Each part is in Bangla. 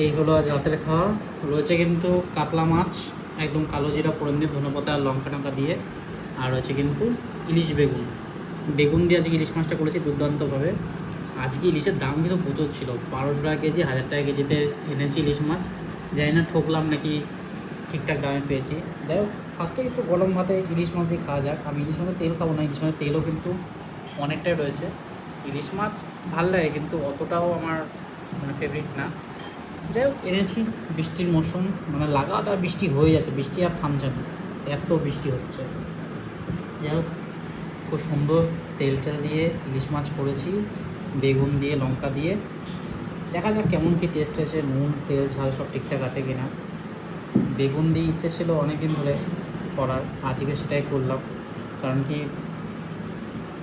এই হলো আজ রাতের খাওয়া। রয়েছে কিন্তু কাতলা মাছ, একদম কালো জিরা ফোড়ন দিয়ে, ধনেপাতা আর লঙ্কা টঙ্কা দিয়ে। আর রয়েছে কিন্তু ইলিশ বেগুন। বেগুন দিয়ে আজকে ইলিশ মাছটা করেছি দুর্দান্তভাবে। আজকে ইলিশের দাম কিন্তু প্রচুর ছিল, 1200 টাকা কেজি, 1000 টাকা কেজিতে এনেছি ইলিশ মাছ। জানি না ঠকলাম নাকি ঠিকঠাক দামে পেয়েছি। যাই হোক, ফার্স্টে একটু গরম ভাতে ইলিশ মাছ দিয়ে খাওয়া যাক। আমি ইলিশ মাছের তেল খাবো না, ইলিশ মাছের তেলও কিন্তু অনেকটাই রয়েছে। ইলিশ মাছ ভাল লাগে কিন্তু অতটাও আমার মানে ফেভারিট না। যাই হোক, এনেছি। বৃষ্টির মৌসুম, মানে লাগাতার বৃষ্টি হয়ে যাচ্ছে, বৃষ্টি আর থামছে না, এত বৃষ্টি হচ্ছে। যাই হোক, খুব সুন্দর তেল টেল দিয়ে ইলিশ মাছ করেছি, বেগুন দিয়ে লঙ্কা দিয়ে। দেখা যাক কেমন কী টেস্ট হয়েছে, নুন তেল ঝাল সব ঠিকঠাক আছে কি না। বেগুন দিয়ে ইচ্ছে ছিল অনেক দিন ধরে করার, আজকে সেটাই করলাম। কারণ কি,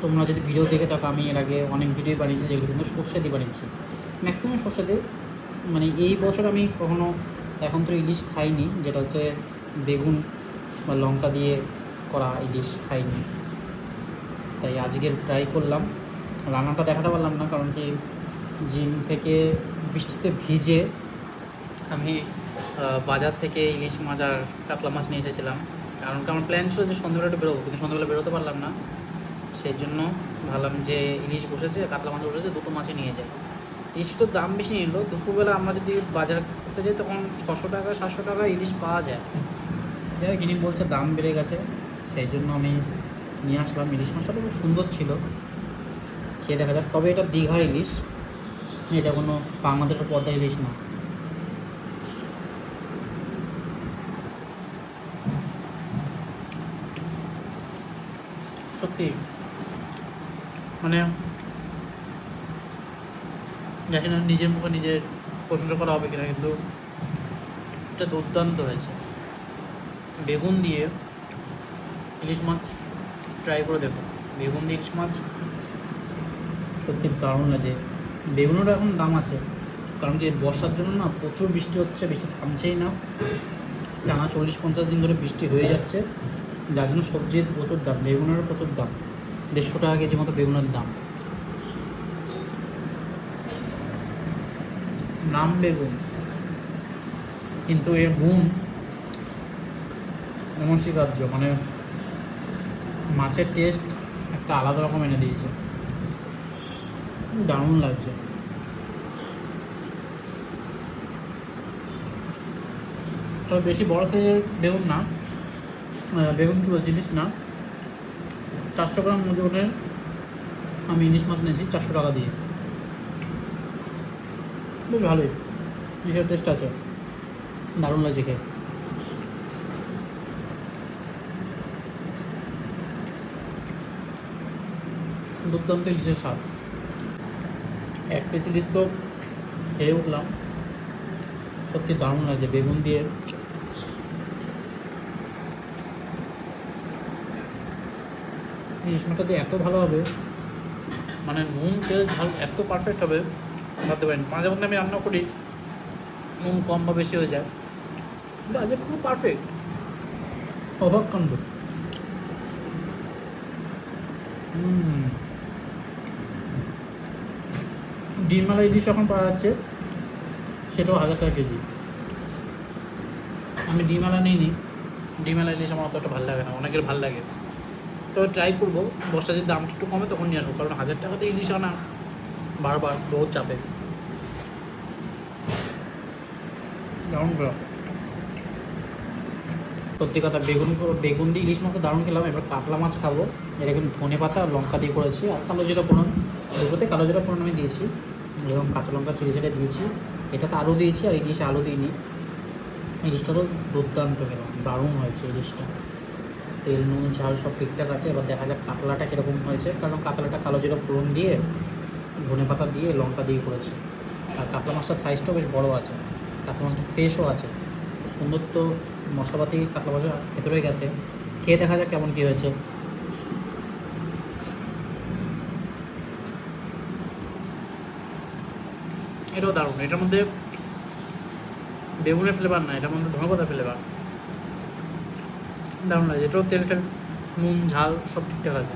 তোমরা যদি ভিডিও দেখে থাকো, আমি এর আগে অনেক ভিডিও বানিয়েছি যেগুলো কিন্তু সর্ষে দিয়ে বানিয়েছি, ম্যাক্সিমাম সর্ষে দিয়ে। মানে এই বছর আমি কখনো এখন তো ইলিশ খাইনি, যেটা হচ্ছে বেগুন বা লঙ্কা দিয়ে করা ইলিশ খাইনি। তাই আজকে ট্রাই করলাম। রান্নাটা দেখাতে পারলাম না, কারণ কি জিম থেকে বৃষ্টিতে ভিজে আমি বাজার থেকে ইলিশ মাছ আর কাতলা মাছ নিয়ে এসেছিলাম। কারণ আমার প্ল্যান ছিল যে সন্ধ্যাবেলা একটু বেরোবো, কিন্তু সন্ধ্যাবেলা বেরোতে পারলাম না। সেই জন্য ভাবলাম যে ইলিশ বসেছে, কাতলা মাছ বসেছে, দুটো মাছই নিয়ে যাই। ইলিশটার দাম বেশি নিল। দুপুরবেলা আমরা যদি বাজার করতে যাই তখন 600 টাকা 700 টাকা ইলিশ পাওয়া যায়। যাই হোক, ইনি বলছে দাম বেড়ে গেছে, সেই জন্য আমি নিয়ে আসলাম। ইলিশ মাছটা তো খুব সুন্দর ছিল, খেয়ে দেখা যাক। তবে এটা দীঘার ইলিশ, এটা কোনো বাংলাদেশের পদ্মার ইলিশ না। সত্যি মানে জানি না নিজের মুখে নিজের প্রশংসা করা হবে কিনা, কিন্তু এটা দুর্দান্ত হয়েছে। বেগুন দিয়ে ইলিশ মাছ ট্রাই করে দেখো। বেগুন দিয়ে ইলিশ মাছ সত্যি দারুণ লাগে। বেগুনেরও এখন দাম আছে, কারণ কি বর্ষার জন্য না প্রচুর বৃষ্টি হচ্ছে, বৃষ্টি থামছেই না। টানা 40-50 দিন ধরে বৃষ্টি হয়ে যাচ্ছে, যার জন্য সবজির প্রচুর দাম, বেগুনেরও প্রচুর দাম। 150 টাকা কেজি মতো বেগুনের দাম। নাম বেগুন, কিন্তু এর গুণ অনস্বীকার্য। মানে মাছের টেস্ট একটা আলাদা রকম এনে দিয়েছে, দারুণ লাগছে। তবে বেশি বড় সাইজের বেগুন না, বেগুন কি জিনিস না। 400 গ্রাম ওজনের আমি ইলিশ মাছ নিয়েছি 400 টাকা দিয়ে। বেশ ভালোই, ইলিশের টেস্ট আছে, দারুণ লাগছে খেয়ে। দুর্দান্ত ইলিশের স্বাদ। এক পিস ইলিশ তো খেয়ে উঠলাম, সত্যি দারুণ লাগছে বেগুন দিয়ে। ইলিশ মাছটা দিয়ে এত ভালো হবে, মানে নুন তেল ঝাল এত পারফেক্ট হবে ভাবতে পারিনি। মাঝে মধ্যে আমি রান্না করি, নুন কম বা বেশি হয়ে যায়, কিন্তু আজকে পুরো পারফেক্ট, অবাক কাণ্ড। ডিমওয়ালা ইলিশ এখন পাওয়া যাচ্ছে, সেটাও 1000 টাকা কেজি। আমি ডিমওয়ালা নিইনি, ডিমওয়ালা ইলিশ আমার অতটা ভালো লাগে না, অনেকের ভালো লাগে। তো ট্রাই করবো, বর্ষা যদি দামটা একটু কমে তখন নিয়ে আসবো, কারণ 1000 টাকাতে ইলিশ আনা বারবার বহুত চাপে। দারুণ করা, সত্যি কথা। বেগুন দিয়ে ইলিশ মাছটা দারুণ খেলাম। এবার কাতলা মাছ খাবো, এটা কিন্তু ধনে পাতা আর লঙ্কা দিয়ে করেছি, আর কালো জিরা ফোড়ন। দুটোতে কালো জিরা ফোড়ন আমি দিয়েছি, এবং কাঁচা লঙ্কা চিড়ে চিড়ে দিয়েছি। এটাতে আলু দিয়েছি, আর ইলিশে আলু দিইনি। ইলিশটা তো দুর্দান্ত খেলাম, দারুণ হয়েছে ইলিশটা। তেল নুন ঝাল সব ঠিকঠাক আছে। এবার দেখা যাক কাতলাটা কীরকম হয়েছে, কারণ কাতলাটা কালো জিরা ফোড়ন দিয়ে ধনে পাতা দিয়ে লঙ্কা দিয়ে করেছি। আর কাতলা মাছটার সাইজটাও বেশ বড়ো আছে, কাতলা মাছটা ফ্রেশও আছে, সুন্দর। তো মশলাপাতি কাতলা মাছের ভেতরে গেছে, খেয়ে দেখা যাক কেমন কী হয়েছে। এটাও দারুণ, এটার মধ্যে বেগুনের ফ্লেভার না, এটার মধ্যে ধনেপাতার ফ্লেভার, দারুণ লাগে। এটাও তেল টেল নুন ঝাল সব ঠিকঠাক আছে,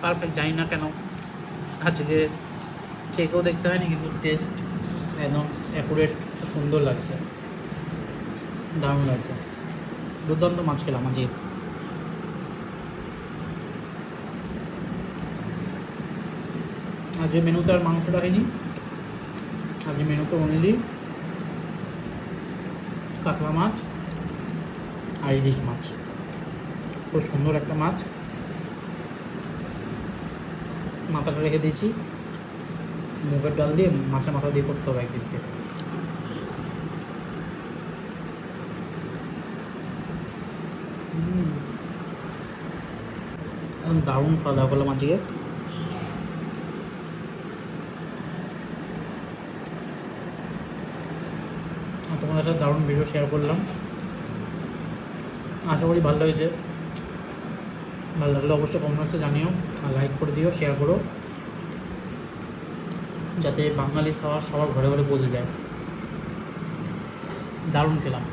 পারফেক্ট। জানি না কেন আজকে চেকেও দেখতে হয়নি, কিন্তু টেস্ট একদম অ্যাকুরেট, সুন্দর লাগছে, দারুণ লাগছে। দুর্দান্ত মাছ খেলাম আজকে। আজকে মেনুতে আর মাংস রাখিনি, আজকে মেনুতে অনলি কাতলা মাছ আর ইলিশ মাছ। খুব সুন্দর একটা মাছ, মাথাটা রেখে দিয়েছি, মুগের ডাল দিয়ে মাছের মাথা দিয়ে করতে হবে একদিনকে। দারুণ খাওয়া দাওয়া করলাম আজকে। তোমাদের সাথে দারুণ ভিডিও শেয়ার করলাম, আশা করি ভালো হয়েছে। ভালো লাগলে অবশ্যই কমেন্টসে জানিও, আর লাইক করে দিও, শেয়ার করো, যাতে বাঙালি খাওয়া সবার ঘরে ঘরে পৌঁছে যায়। দারুণ খেলাম।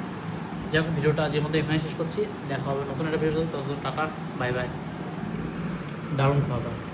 যাক, ভিডিওটা আজকের মধ্যে এখানে শেষ করছি। দেখা হবে নতুন একটা ভিডিওতে, ততদিন টাটা, বাই বাই। দারুণ খাওয়া দাওয়া।